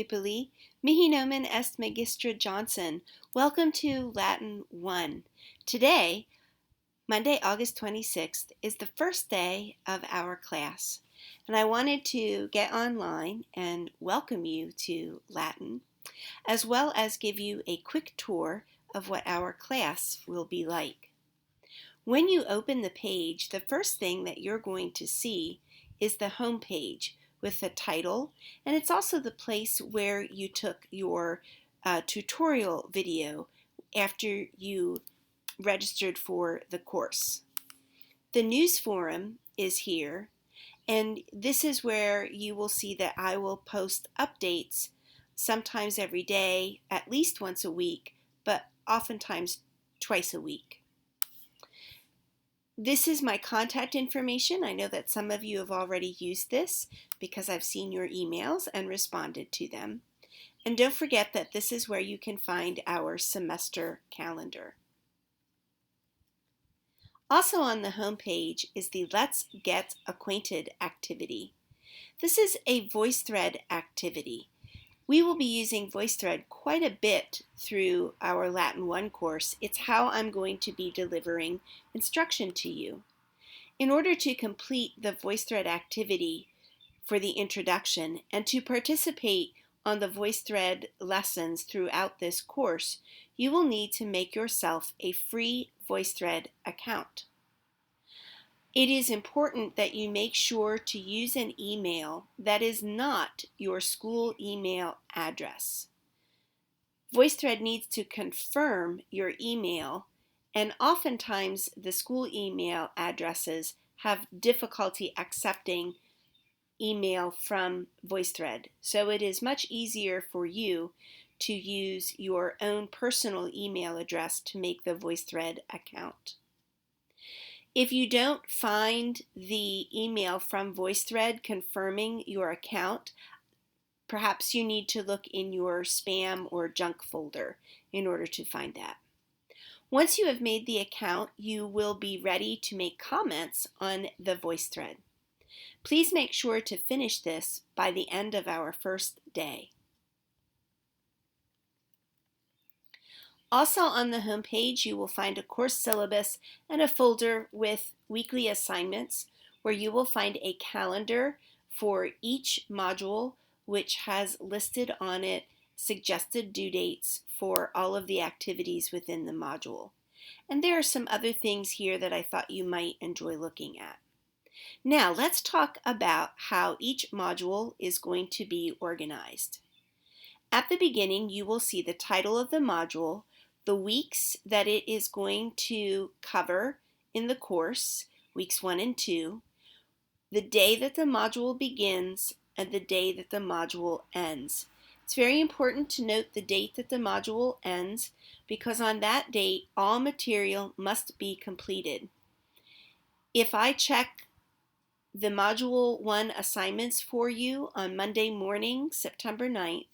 Pipoli, mihi nomen est Magistra Johnson. Welcome to Latin 1. Today, Monday, August 26th, is the first day of our class, and I wanted to get online and welcome you to Latin, as well as give you a quick tour of what our class will be like. When you open the page, the first thing that you're going to see is the home page with the title, and it's also the place where you took your tutorial video after you registered for the course. The news forum is here, and this is where you will see that I will post updates sometimes every day, at least once a week, but oftentimes twice a week. This is my contact information. I know that some of you have already used this because I've seen your emails and responded to them. And don't forget that this is where you can find our semester calendar. Also on the home page is the Let's Get Acquainted activity. This is a VoiceThread activity. We will be using VoiceThread quite a bit through our Latin 1 course. It's how I'm going to be delivering instruction to you. In order to complete the VoiceThread activity for the introduction and to participate on the VoiceThread lessons throughout this course, you will need to make yourself a free VoiceThread account. It is important that you make sure to use an email that is not your school email address. VoiceThread needs to confirm your email, and oftentimes the school email addresses have difficulty accepting email from VoiceThread. So it is much easier for you to use your own personal email address to make the VoiceThread account. If you don't find the email from VoiceThread confirming your account, perhaps you need to look in your spam or junk folder in order to find that. Once you have made the account, you will be ready to make comments on the VoiceThread. Please make sure to finish this by the end of our first day. Also on the home page, you will find a course syllabus and a folder with weekly assignments where you will find a calendar for each module which has listed on it suggested due dates for all of the activities within the module. And there are some other things here that I thought you might enjoy looking at. Now let's talk about how each module is going to be organized. At the beginning, you will see the title of the module, the weeks that it is going to cover in the course, weeks 1 and 2, the day that the module begins, and the day that the module ends. It's very important to note the date that the module ends because on that date, all material must be completed. If I check the Module 1 assignments for you on Monday morning, September 9th,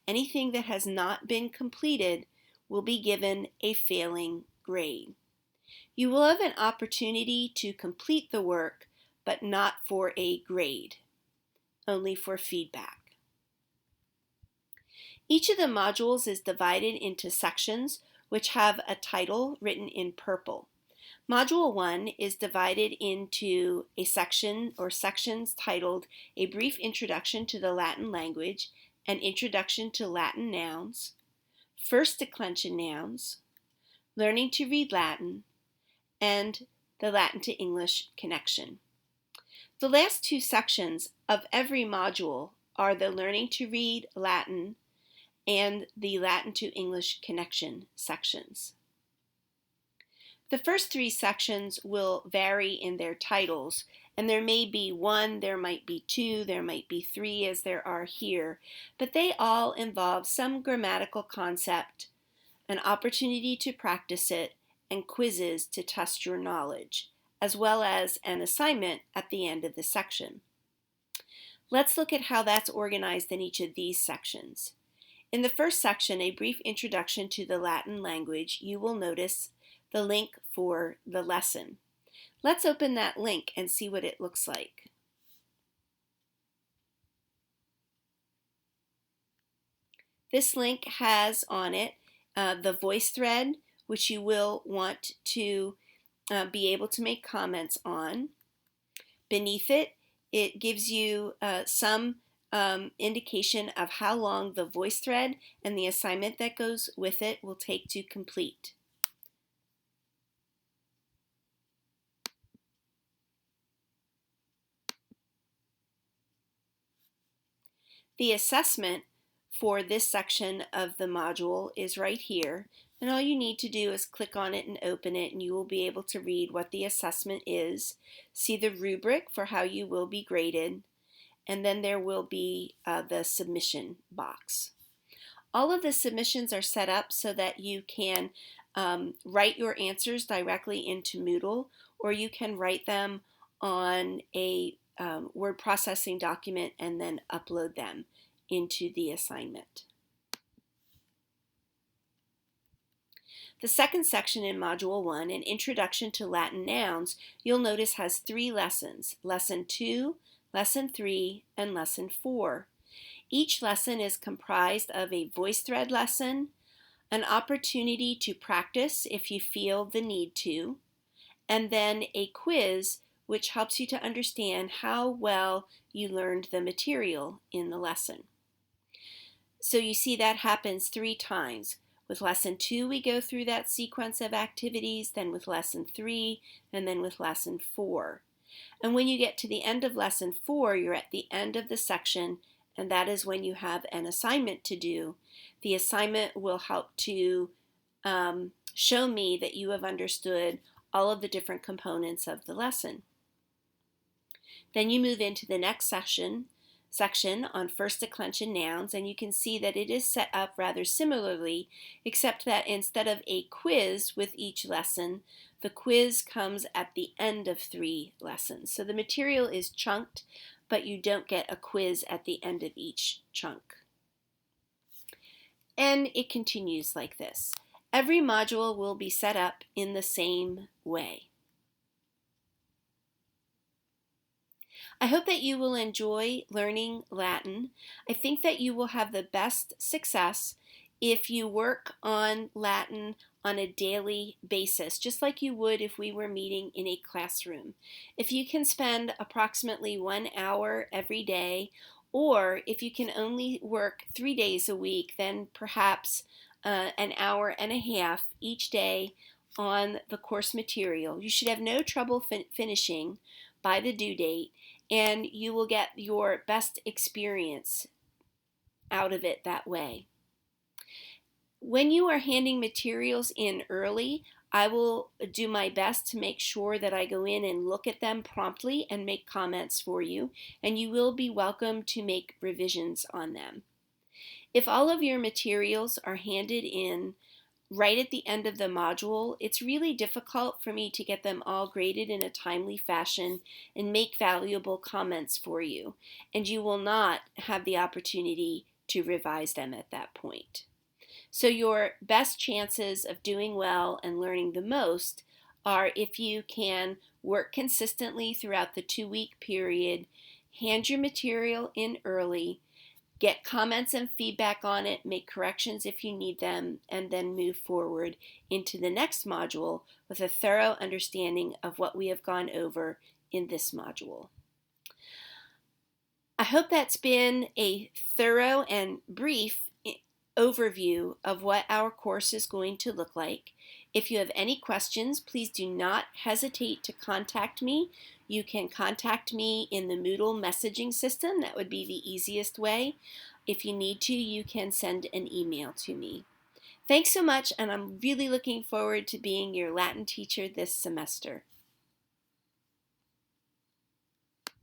anything that has not been completed will be given a failing grade. You will have an opportunity to complete the work, but not for a grade, only for feedback. Each of the modules is divided into sections which have a title written in purple. Module 1 is divided into a section or sections titled A Brief Introduction to the Latin Language, An Introduction to Latin Nouns, First Declension Nouns, Learning to Read Latin, and the Latin to English Connection. The last two sections of every module are the Learning to Read Latin and the Latin to English Connection sections. The first three sections will vary in their titles, and there may be one, there might be two, there might be three as there are here, but they all involve some grammatical concept, an opportunity to practice it, and quizzes to test your knowledge, as well as an assignment at the end of the section. Let's look at how that's organized in each of these sections. In the first section, A Brief Introduction to the Latin Language, you will notice the link for the lesson. Let's open that link and see what it looks like. This link has on it the VoiceThread, which you will want to be able to make comments on. Beneath it, it gives you some indication of how long the VoiceThread and the assignment that goes with it will take to complete. The assessment for this section of the module is right here, and all you need to do is click on it and open it, and you will be able to read what the assessment is, see the rubric for how you will be graded, and then there will be the submission box. All of the submissions are set up so that you can write your answers directly into Moodle, or you can write them on a word processing document and then upload them into the assignment. The second section in Module 1, an Introduction to Latin Nouns, you'll notice has 3 lessons, Lesson 2, Lesson 3, and Lesson 4. Each lesson is comprised of a VoiceThread lesson, an opportunity to practice if you feel the need to, and then a quiz which helps you to understand how well you learned the material in the lesson. So you see that happens 3 times. With Lesson 2, we go through that sequence of activities, then with Lesson 3, and then with Lesson 4. And when you get to the end of Lesson 4, you're at the end of the section, and that is when you have an assignment to do. The assignment will help to show me that you have understood all of the different components of the lesson. Then you move into the next section on first declension nouns, and you can see that it is set up rather similarly, except that instead of a quiz with each lesson, the quiz comes at the end of 3 lessons. So the material is chunked, but you don't get a quiz at the end of each chunk. And it continues like this. Every module will be set up in the same way. I hope that you will enjoy learning Latin. I think that you will have the best success if you work on Latin on a daily basis, just like you would if we were meeting in a classroom. If you can spend approximately 1 hour every day, or if you can only work 3 days a week, then perhaps an hour and a half each day on the course material. You should have no trouble finishing by the due date, and you will get your best experience out of it that way. When you are handing materials in early, I will do my best to make sure that I go in and look at them promptly and make comments for you, and you will be welcome to make revisions on them. If all of your materials are handed in right at the end of the module, it's really difficult for me to get them all graded in a timely fashion and make valuable comments for you, and you will not have the opportunity to revise them at that point. So your best chances of doing well and learning the most are if you can work consistently throughout the 2-week period, hand your material in early, get comments and feedback on it, make corrections if you need them, and then move forward into the next module with a thorough understanding of what we have gone over in this module. I hope that's been a thorough and brief overview of what our course is going to look like. If you have any questions, please do not hesitate to contact me. You can contact me in the Moodle messaging system. That would be the easiest way. If you need to, you can send an email to me. Thanks so much, and I'm really looking forward to being your Latin teacher this semester.